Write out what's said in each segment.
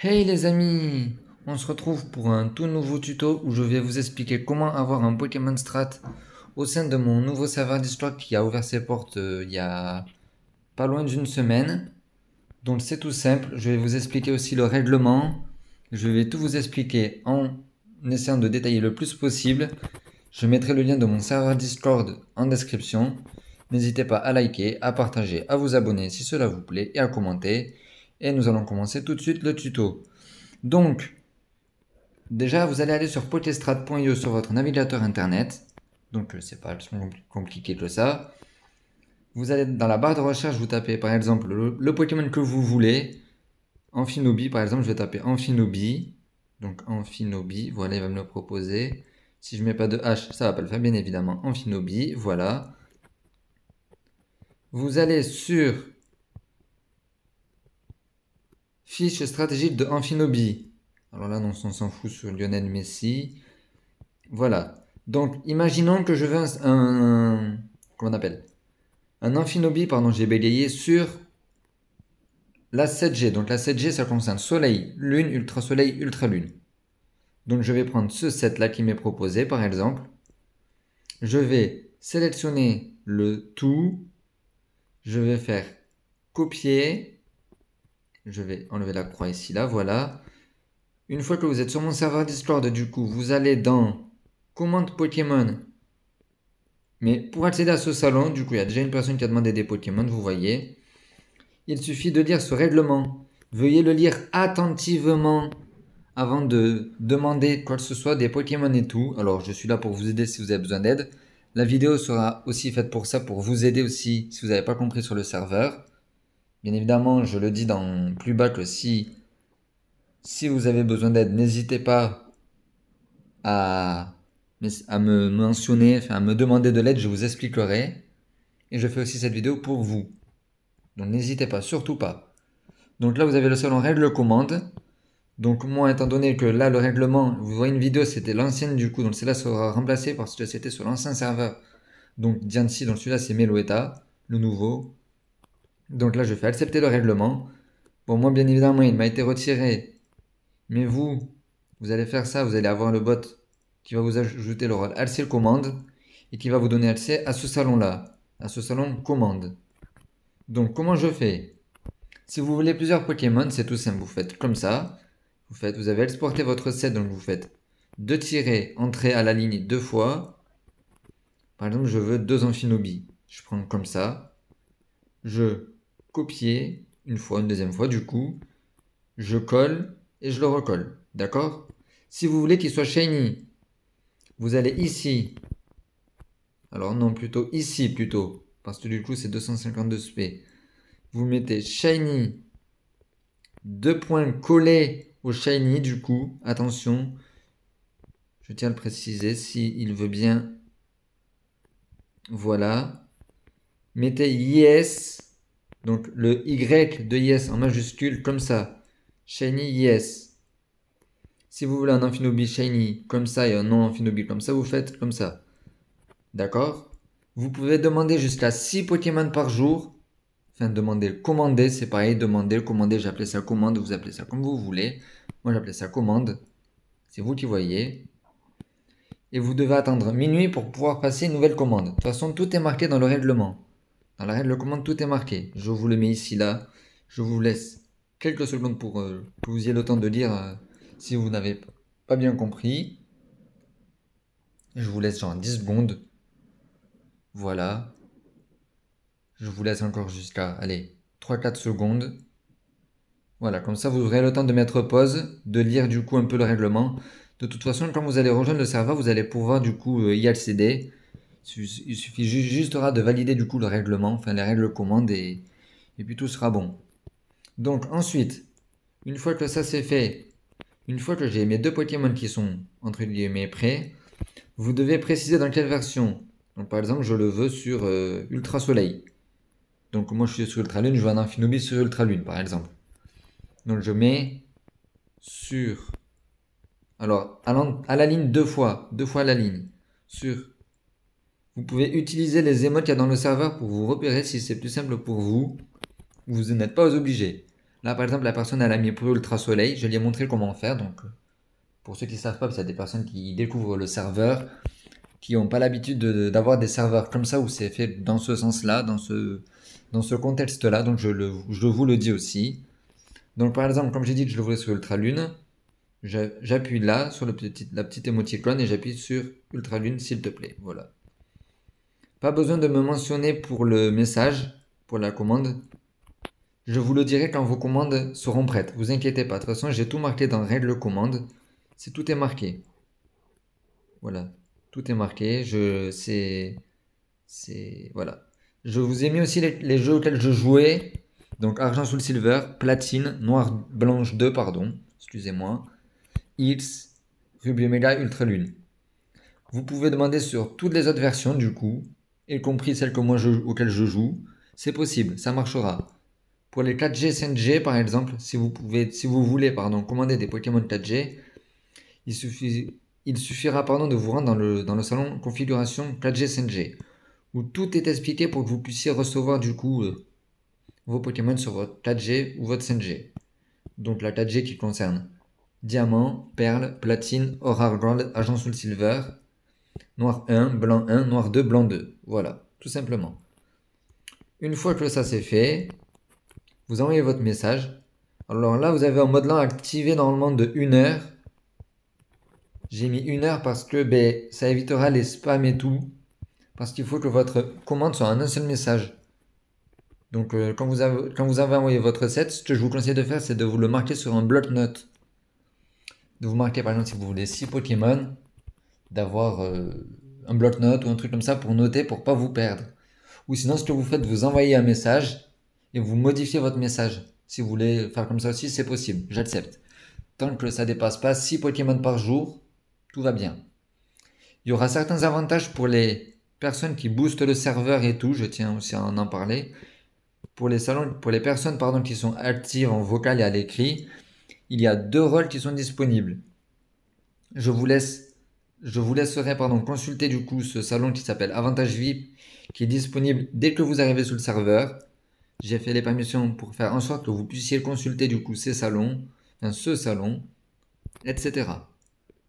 Hey les amis, on se retrouve pour un tout nouveau tuto où je vais vous expliquer comment avoir un Pokémon Strat au sein de mon nouveau serveur Discord qui a ouvert ses portes il y a pas loin d'une semaine. Donc c'est tout simple, je vais vous expliquer aussi le règlement, je vais tout vous expliquer en essayant de détailler le plus possible. Je mettrai le lien de mon serveur Discord en description. N'hésitez pas à liker, à partager, à vous abonner si cela vous plaît et à commenter. Et nous allons commencer tout de suite le tuto. Donc, déjà, vous allez aller sur pokéstrat.io sur votre navigateur internet. Donc, c'est pas plus compliqué que ça. Vous allez dans la barre de recherche, vous tapez par exemple le Pokémon que vous voulez. Amphinobi, par exemple, je vais taper Amphinobi. Donc, Amphinobi, voilà, il va me le proposer. Si je mets pas de H, ça va pas le faire, bien évidemment. Amphinobi, voilà. Vous allez sur fiche stratégique de Amphinobi. Alors là, non, on s'en fout sur Lionel Messi. Voilà. Donc, imaginons que je veux comment on appelle? Un Amphinobi, pardon, j'ai bégayé sur la 7G. Donc, la 7G, ça concerne Soleil, Lune, Ultra-Soleil, Ultra-Lune. Donc, je vais prendre ce set-là qui m'est proposé, par exemple. Je vais sélectionner le tout. Je vais faire copier. Je vais enlever la croix ici, là, voilà. Une fois que vous êtes sur mon serveur Discord, du coup, vous allez dans Commande Pokémon. Mais pour accéder à ce salon, du coup, il y a déjà une personne qui a demandé des Pokémon, vous voyez. Il suffit de lire ce règlement. Veuillez le lire attentivement avant de demander quoi que ce soit des Pokémon et tout. Alors, je suis là pour vous aider si vous avez besoin d'aide. La vidéo sera aussi faite pour ça, pour vous aider aussi si vous n'avez pas compris sur le serveur. Bien évidemment, je le dis dans plus bas que si vous avez besoin d'aide, n'hésitez pas à, à me mentionner, enfin à me demander de l'aide, je vous expliquerai. Et je fais aussi cette vidéo pour vous. Donc n'hésitez pas, surtout pas. Donc là, vous avez le salon règle commande. Donc moi, étant donné que là, le règlement, vous voyez une vidéo, c'était l'ancienne du coup. Donc celle-là sera remplacée parce que c'était sur l'ancien serveur. Donc Diancie, donc celui-là, c'est Meloetta, le nouveau. Donc là, je fais accepter le règlement. Bon, moi, bien évidemment, il m'a été retiré. Mais vous allez faire ça, vous allez avoir le bot qui va vous ajouter le rôle accès commande et qui va vous donner accès à ce salon-là, à ce salon commande. Donc comment je fais? Si vous voulez plusieurs Pokémon, c'est tout simple. Vous faites comme ça. Vous avez exporté votre set, donc vous faites 2 tirets, entrée à la ligne 2 fois. Par exemple, je veux 2 Amphinobi. Je prends comme ça. Je copie une fois, une deuxième fois, du coup. Je colle et je le recolle. D'accord? Si vous voulez qu'il soit shiny, vous allez ici. Alors non, plutôt ici, plutôt. Parce que du coup, c'est 252 SP. Vous mettez shiny. 2 points collés au shiny du coup. Attention. Je tiens à le préciser s'il veut bien. Voilà. Mettez yes. Donc le Y de yes en majuscule comme ça. Shiny yes. Si vous voulez un Amphinobi shiny comme ça et un non Amphinobi comme ça, vous faites comme ça. D'accord? Vous pouvez demander jusqu'à 6 Pokémon par jour. Enfin, demander, commander, c'est pareil. Demander, commander, j'appelais ça commande. Vous appelez ça comme vous voulez. Moi, j'appelais ça commande. C'est vous qui voyez. Et vous devez attendre minuit pour pouvoir passer une nouvelle commande. De toute façon, tout est marqué dans le règlement. Dans la règle de commande, tout est marqué. Je vous le mets ici, là. Je vous laisse quelques secondes pour que vous ayez le temps de lire si vous n'avez pas bien compris. Je vous laisse genre 10 secondes. Voilà. Je vous laisse encore jusqu'à, allez, 3-4 secondes. Voilà, comme ça vous aurez le temps de mettre pause, de lire du coup un peu le règlement. De toute façon, quand vous allez rejoindre le serveur, vous allez pouvoir du coup y accéder. Il suffit juste de valider du coup le règlement, enfin les règles commandes et puis tout sera bon. Donc ensuite, une fois que ça c'est fait, une fois que j'ai mes 2 Pokémon qui sont entre guillemets prêts, vous devez préciser dans quelle version. Donc par exemple, je le veux sur Ultra Soleil. Donc moi je suis sur Ultra Lune, je veux un Amphinobi sur Ultra Lune par exemple. Donc je mets sur... Alors à la ligne 2 fois à la ligne. Sur... Vous pouvez utiliser les émotes qu'il y a dans le serveur pour vous repérer si c'est plus simple pour vous. Vous n'êtes pas obligés. Là, par exemple, la personne, elle a mis pour Ultra Soleil. Je lui ai montré comment faire. Donc, pour ceux qui ne savent pas, parce qu'il y a des personnes qui découvrent le serveur, qui n'ont pas l'habitude d'avoir des serveurs comme ça, où c'est fait dans ce sens-là, dans ce contexte-là. Donc, je vous le dis aussi. Donc, par exemple, comme j'ai dit que je l'ouvrais sur Ultra Lune, j'appuie là, sur la petite émoticône, et j'appuie sur Ultra Lune, s'il te plaît. Voilà. Pas besoin de me mentionner pour le message, pour la commande. Je vous le dirai quand vos commandes seront prêtes. Vous inquiétez pas. De toute façon, j'ai tout marqué dans règle commande. Tout est marqué. Voilà. Tout est marqué. Voilà. Je vous ai mis aussi les jeux auxquels je jouais. Donc, argent sous le silver, platine, noir blanche 2, pardon. Excusez-moi. X, Ruby Omega, Ultra Lune. Vous pouvez demander sur toutes les autres versions, du coup, y compris celles auxquelles je joue. C'est possible, ça marchera. Pour les 4G, 5G par exemple, si vous voulez commander des Pokémon 4G, il suffira de vous rendre dans le salon configuration 4G, 5G, où tout est expliqué pour que vous puissiez recevoir du coup vos Pokémon sur votre 4G ou votre 5G. Donc la 4G qui concerne diamant, perle, platine, or gold, argent sous le silver, noir 1, blanc 1, noir 2, blanc 2. Voilà, tout simplement. Une fois que ça c'est fait, vous envoyez votre message. Alors là, vous avez un mode lent activé normalement de 1 heure. J'ai mis 1 heure parce que ça évitera les spams et tout. Parce qu'il faut que votre commande soit en un seul message. Donc quand vous avez envoyé votre recette, ce que je vous conseille de faire, c'est de vous le marquer sur un bloc-notes. De vous marquer par exemple si vous voulez 6 Pokémon, d'avoir un bloc-notes ou un truc comme ça pour noter, pour pas vous perdre. Ou sinon, ce que vous faites, vous envoyez un message et vous modifiez votre message. Si vous voulez faire comme ça aussi, c'est possible, j'accepte. Tant que ça dépasse pas 6 Pokémon par jour, tout va bien. Il y aura certains avantages pour les personnes qui boostent le serveur et tout, je tiens aussi à en parler. Pour les personnes qui sont actives en vocal et à l'écrit, il y a 2 rôles qui sont disponibles. Je vous laisserai consulter du coup ce salon qui s'appelle Avantage VIP, qui est disponible dès que vous arrivez sur le serveur. J'ai fait les permissions pour faire en sorte que vous puissiez consulter du coup ce salon, etc.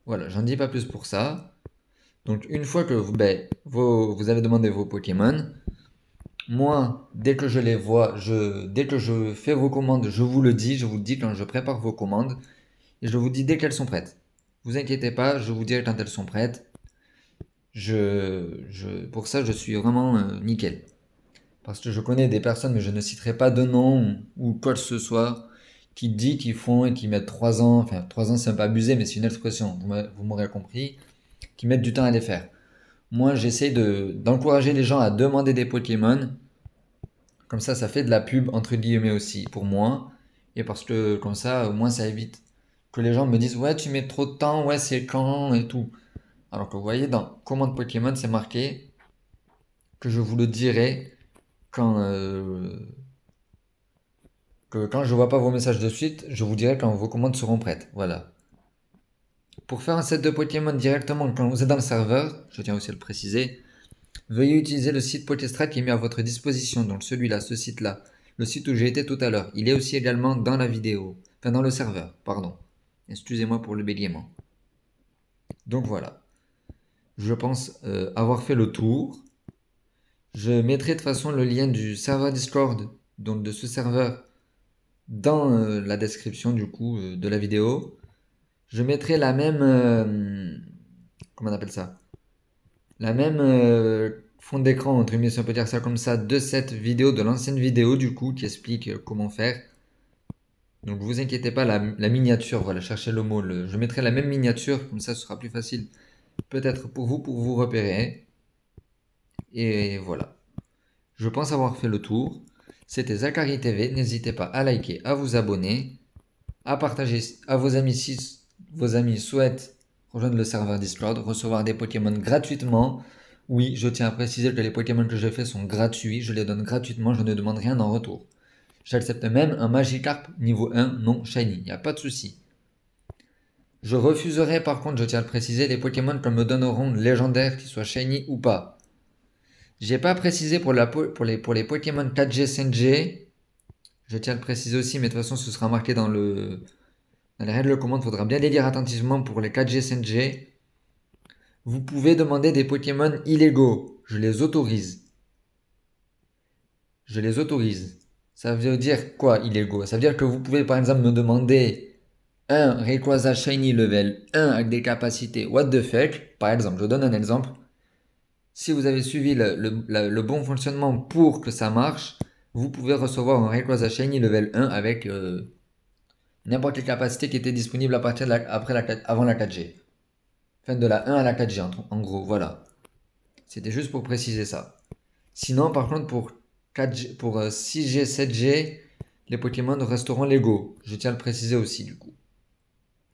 Voilà, j'en dis pas plus pour ça. Donc une fois que vous avez demandé vos Pokémon, moi, dès que je les vois, dès que je fais vos commandes, je vous le dis, je vous dis quand je prépare vos commandes, et je vous dis dès qu'elles sont prêtes. Vous inquiétez pas, je vous dirai quand elles sont prêtes. Pour ça, je suis vraiment nickel. Parce que je connais des personnes, mais je ne citerai pas de nom ou quoi que ce soit, qui dit qu'ils font et qui mettent 3 ans, enfin 3 ans c'est un peu abusé, mais c'est une expression, vous m'aurez compris, qui mettent du temps à les faire. Moi, j'essaie d'encourager les gens à demander des Pokémon. Comme ça fait de la pub, entre guillemets aussi, pour moi. Et parce que comme ça, au moins ça évite que les gens me disent, ouais, tu mets trop de temps, ouais, c'est quand, et tout. Alors que vous voyez, dans commande Pokémon, c'est marqué que je vous le dirai quand, quand je vois pas vos messages de suite, je vous dirai quand vos commandes seront prêtes. Voilà. Pour faire un set de Pokémon directement quand vous êtes dans le serveur, je tiens aussi à le préciser, veuillez utiliser le site Pokestrat qui est mis à votre disposition, donc celui-là, ce site-là, le site où j'ai été tout à l'heure. Il est aussi également dans la vidéo, enfin dans le serveur, pardon. Excusez-moi pour le bégaiement. Donc voilà. Je pense avoir fait le tour. Je mettrai de toute façon le lien du serveur Discord, donc de ce serveur, dans la description du coup de la vidéo. Je mettrai la même... comment on appelle ça? La même fond d'écran, entre guillemets, si on peut dire ça comme ça, de cette vidéo, de l'ancienne vidéo du coup, qui explique comment faire. Donc vous inquiétez pas, la miniature, voilà, cherchez le mot. Je mettrai la même miniature, comme ça ce sera plus facile peut-être pour vous repérer. Et voilà. Je pense avoir fait le tour. C'était Zachary TV. N'hésitez pas à liker, à vous abonner, à partager à vos amis si vos amis souhaitent rejoindre le serveur Discord, recevoir des Pokémon gratuitement. Oui, je tiens à préciser que les Pokémon que je fais sont gratuits. Je les donne gratuitement, je ne demande rien en retour. J'accepte même un Magikarp niveau 1 non shiny, il n'y a pas de souci. Je refuserai par contre, je tiens à le préciser, les Pokémon qu'on me donneront légendaires, qu'ils soient shiny ou pas. J'ai pas précisé pour les Pokémon 4G, 5G. Je tiens à le préciser aussi, mais de toute façon, ce sera marqué dans les règles de commande. Il faudra bien les lire attentivement pour les 4G, 5G. Vous pouvez demander des Pokémon illégaux. Je les autorise. Je les autorise. Ça veut dire quoi, illégaux? Ça veut dire que vous pouvez par exemple me demander un Rayquaza Shiny level 1 avec des capacités what the fuck. Par exemple, je donne un exemple. Si vous avez suivi le bon fonctionnement pour que ça marche, vous pouvez recevoir un Rayquaza Shiny level 1 avec n'importe quelle capacité qui était disponible à partir avant la 4G. Enfin, de la 1 à la 4G en gros, voilà. C'était juste pour préciser ça. Sinon, par contre, pour 4G, pour 6G, 7G, les Pokémon resteront légaux. Je tiens à le préciser aussi, du coup.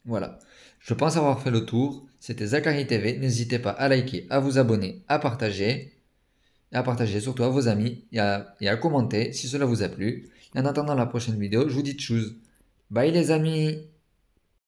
Voilà. Je pense avoir fait le tour. C'était Zachary TV. N'hésitez pas à liker, à vous abonner, à partager. Et à partager surtout à vos amis et à commenter si cela vous a plu. Et en attendant la prochaine vidéo, je vous dis tchuss. Bye les amis!